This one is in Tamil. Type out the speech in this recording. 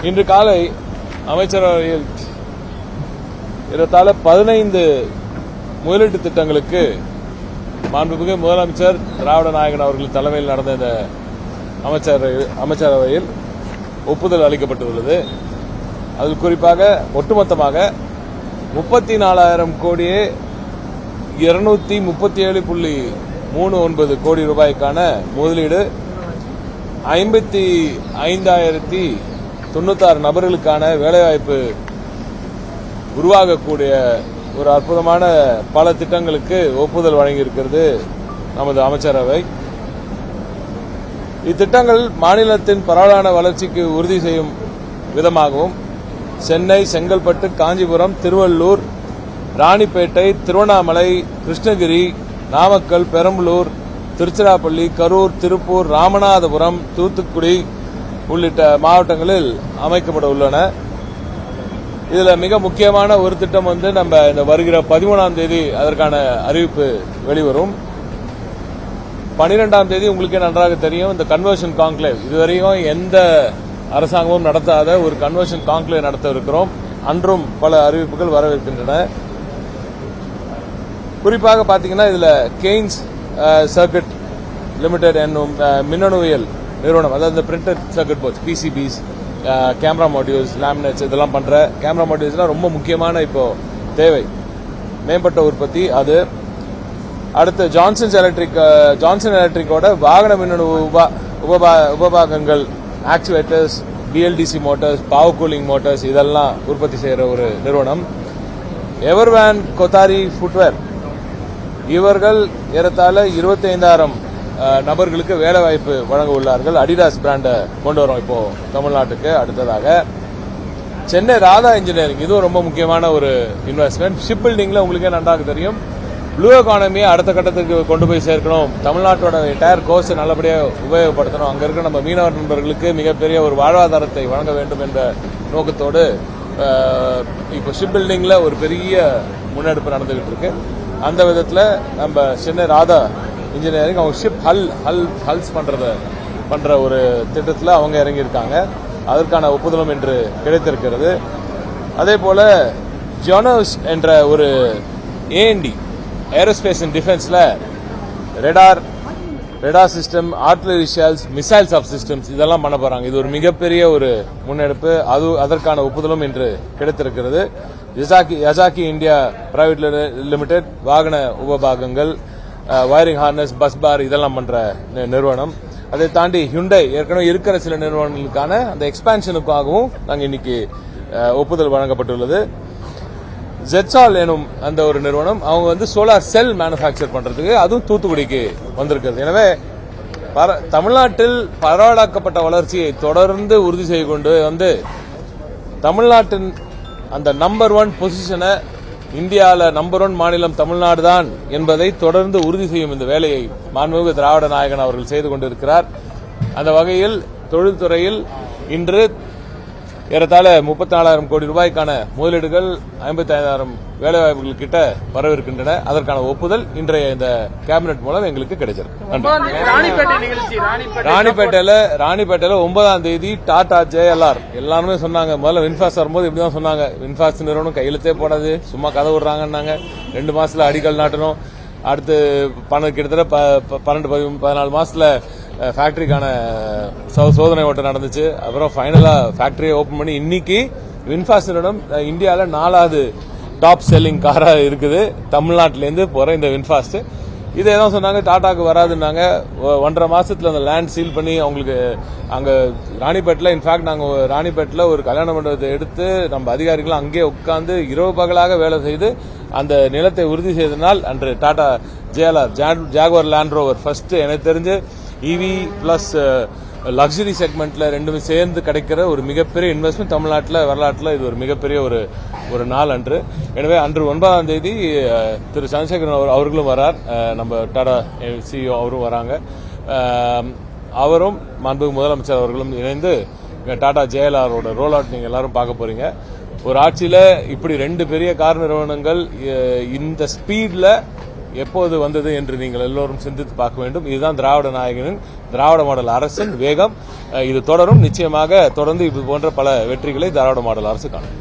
இன்று காலை அமைச்சரவையில் ஏறத்தாழ 15 முதலீட்டு திட்டங்களுக்கு மாண்புமிகு முதலமைச்சர் திராவிட நாயகன் அவர்கள் தலைமையில் நடந்த இந்த அமைச்சரவையில் ஒப்புதல் அளிக்கப்பட்டுள்ளது. அதில் குறிப்பாக ஒட்டுமொத்தமாக 34,000 கோடியே 237.39 கோடி ரூபாய்க்கான முதலீடு, 55,096 நபர்களுக்கான வேலைவாய்ப்பு உருவாகக்கூடிய ஒரு அற்புதமான பல திட்டங்களுக்கு ஒப்புதல் வழங்கியிருக்கிறது நமது அமைச்சரவை. இத்திட்டங்கள் மாநிலத்தின் பரவலான வளர்ச்சிக்கு உறுதி செய்யும் விதமாகவும் சென்னை, செங்கல்பட்டு, காஞ்சிபுரம், திருவள்ளூர், ராணிப்பேட்டை, திருவண்ணாமலை, கிருஷ்ணகிரி, நாமக்கல், பெரம்பலூர், திருச்சிராப்பள்ளி, கரூர், திருப்பூர், ராமநாதபுரம், தூத்துக்குடி உள்ளிட்ட மாவட்டங்களில் அமைக்கப்பட உள்ளன. இதில் மிக முக்கியமான ஒரு திட்டம் நம்ம இந்த வருகிற 13ஆம் தேதி அதற்கான அறிவிப்பு வெளிவரும். 12ஆம் தேதி உங்களுக்கே நன்றாக தெரியும், இந்த கன்வர்ஷன் கான்க்ளேவ் இதுவரையும் எந்த அரசாங்கமும் நடத்தாத ஒரு கன்வர்ஷன் கான்க்ளேவ் நடத்த இருக்கிறோம். அன்றும் பல அறிவிப்புகள் வரவிருக்கின்றன. குறிப்பாக பார்த்தீங்கன்னா இதில் கெய்ன்ஸ் சர்க்கிட் லிமிடெட் என்னும் மின்னணுவியல் நிறுவனம், அதாவது printed circuit boards, PCBs, camera modules, laminates இதெல்லாம் பண்ற கேமரா மாடியூல்ஸ்லாம் ரொம்ப முக்கியமான இப்போ தேவை, மேம்பட்ட உற்பத்தி அது. அடுத்து ஜான்சன் எலக்ட்ரிக்கோட வாகன மின்னணு உபபாகங்கள், actuators, BLDC motors, power cooling motors இதெல்லாம் உற்பத்தி செய்யற ஒரு நிறுவனம். எவர்வேன் கொத்தாரி ஃபுட்வேர், இவர்கள் ஏறத்தாழ 25,000 நபர்களுக்கு வேலைவாய்ப்பு வழங்க உள்ளார்கள். அடிடாஸ் பிராண்டை கொண்டு வரோம் இப்போ தமிழ்நாட்டுக்கு. அடுத்ததாக சென்னை ராதா இன்ஜினியரிங், இதுவும் ரொம்ப முக்கியமான ஒரு இன்வெஸ்ட்மெண்ட். ஷிப் பில்டிங்ல உங்களுக்கே நன்றாக தெரியும், ப்ளூ எக்கானமியை அடுத்த கட்டத்துக்கு கொண்டு போய் சேர்க்கணும், தமிழ்நாட்டோட என்டையர் கோர்ஸ் நல்லபடியாக உபயோகப்படுத்தணும், அங்க இருக்க நம்ம மீனவர் நண்பர்களுக்கு மிகப்பெரிய ஒரு வாழ்வாதாரத்தை வழங்க வேண்டும் என்ற நோக்கத்தோடு இப்போ ஷிப் பில்டிங்ல ஒரு பெரிய முன்னெடுப்பு நடந்துகிட்டு இருக்கு. அந்த விதத்தில் நம்ம சென்னை ராதா இன்ஜினியரிங் அவங்க ஷிப் ஹல்ஸ் பண்ற ஒரு திட்டத்தில் அவங்க இறங்கியிருக்காங்க. அதற்கான ஒப்புதலும் இன்று கிடைத்திருக்கிறது. அதே போல ஜோனோஸ் என்ற ஒரு ஏஎன்டி ஏரோஸ்பேஸ் அண்ட் டிஃபென்ஸ்ல radar system, artillery shells, missile subsystems இதெல்லாம் பண்ண போறாங்க. இது ஒரு மிகப்பெரிய ஒரு முன்னெடுப்பு. அதற்கான ஒப்புதலும் இன்று கிடைத்திருக்கிறது. யசாக்கி இந்தியா பிரைவேட் லிமிடெட் வாகன உபபாகங்கள், வயரிங் ஹார்னஸ், பஸ் பார் இதெல்லாம் பண்ற நிறுவனம். அதை தாண்டி ஹுண்டை ஏற்கனவே இருக்கிற சில நிறுவனங்களுக்கான அந்த எக்ஸ்பான்ஷனுக்காகவும் நாங்கள் இன்னைக்கு ஒப்புதல் வழங்கப்பட்டுள்ளது. ஜெட்சால் எனும் அந்த ஒரு நிறுவனம், அவங்க சோலார் செல் மேனுபேக்சர் பண்றதுக்கு அதுவும் தூத்துக்குடிக்கு வந்திருக்கிறது. எனவே தமிழ்நாட்டில் பரவலாக்கப்பட்ட வளர்ச்சியை தொடர்ந்து உறுதி செய்து கொண்டு தமிழ்நாட்டின் அந்த நம்பர் 1 பொசிஷனை, இந்தியாவில் நம்பர் 1 மாநிலம் தமிழ்நாடு தான் என்பதை தொடர்ந்து உறுதி செய்யும் இந்த வேலையை மாண்புமிகு திராவிட நாயகன் அவர்கள் செய்து கொண்டிருக்கிறார். அந்த வகையில் தொழில்துறையில் இன்று ஏறத்தாழ 34,000 கோடி ரூபாய்க்கான முதலீடுகள், 55,000 வேலைவாய்ப்புகள் கிட்ட வரவிருக்கின்றன. அதற்கான ஒப்புதல் இன்றைய இந்த கேபினெட் மூலம் எங்களுக்கு கிடைச்சிருக்கு. ராணிப்பேட்டையில 9ஆம் தேதி டாடா ஜேஎல்ஆர் எல்லாருமே சொன்னாங்க. முதல்ல வின்ஃபாஸ்ட் வரும்போது இப்படிதான் சொன்னாங்க, வின்ஃபாஸ்ட் நிறுவனம் கையெழுத்தே போடாது, சும்மா கதை விடுறாங்கன்னாங்க. 2 மாசத்துல அடிக்கல் நாட்டணும், அடுத்து கிட்டத்தட்ட 12-14 மாசத்துல ஃபேக்டரிக்கான சோதனை ஓட்டம் நடந்துச்சு. அப்புறம் ஃபைனலா ஃபேக்டரியை ஓபன் பண்ணி இன்னைக்கு வின்ஃபாஸ்ட் நிறுவனம் இந்தியாவில் 4வது டாப் செல்லிங் காரா இருக்குது தமிழ்நாட்டிலேருந்து போற இந்த வின்ஃபாஸ்ட். இதை தான் சொன்னாங்க, டாடாக்கு வராதுன்னாங்க. 1.5 மாசத்துல அந்த லேண்ட் சீல் பண்ணி அவங்களுக்கு அங்க ராணிப்பேட்டில், இன்ஃபேக்ட் நாங்க ராணிப்பேட்டில் ஒரு கல்யாண மண்டபத்தை எடுத்து நம்ம அதிகாரிகள் அங்கே உட்கார்ந்து இரவு பகலாக வேலை செய்து அந்த நிலத்தை உறுதி செய்தனால் அன்று Tata JLR Jaguar land rover first எனக்கு தெரிஞ்சு இவி பிளஸ் லக்ஸரி செக்மெண்ட்ல ரெண்டுமே சேர்ந்து கிடைக்கிற ஒரு மிகப்பெரிய இன்வெஸ்ட்மெண்ட் தமிழ்நாட்டில் வரலாற்றில் இது ஒரு மிகப்பெரிய ஒரு நாள் அன்று. எனவே அன்று 9ஆம் தேதி திரு சந்திரசேகரன் அவர்களும் வரார், நம்ம டாடா சிஇஓ அவரும் வராங்க. அவரும் மாண்புமிகு முதலமைச்சர் அவர்களும் இணைந்து டாடா ஜேஎல்ஆரோட ரோல் அவுட் நீங்க எல்லாரும் பார்க்க போறீங்க. ஒரு ஆட்சியில இப்படி 2 பெரிய கார் நிறுவனங்கள் இந்த ஸ்பீட்ல எப்போது வந்தது என்று நீங்கள் எல்லோரும் சிந்தித்து பார்க்க வேண்டும். இதுதான் திராவிட நாயகனின் திராவிட மாடல் அரசின் வேகம். இது தொடரும். நிச்சயமாக தொடர்ந்து இது போன்ற பல வெற்றிகளை திராவிட மாடல் அரசு காணும்.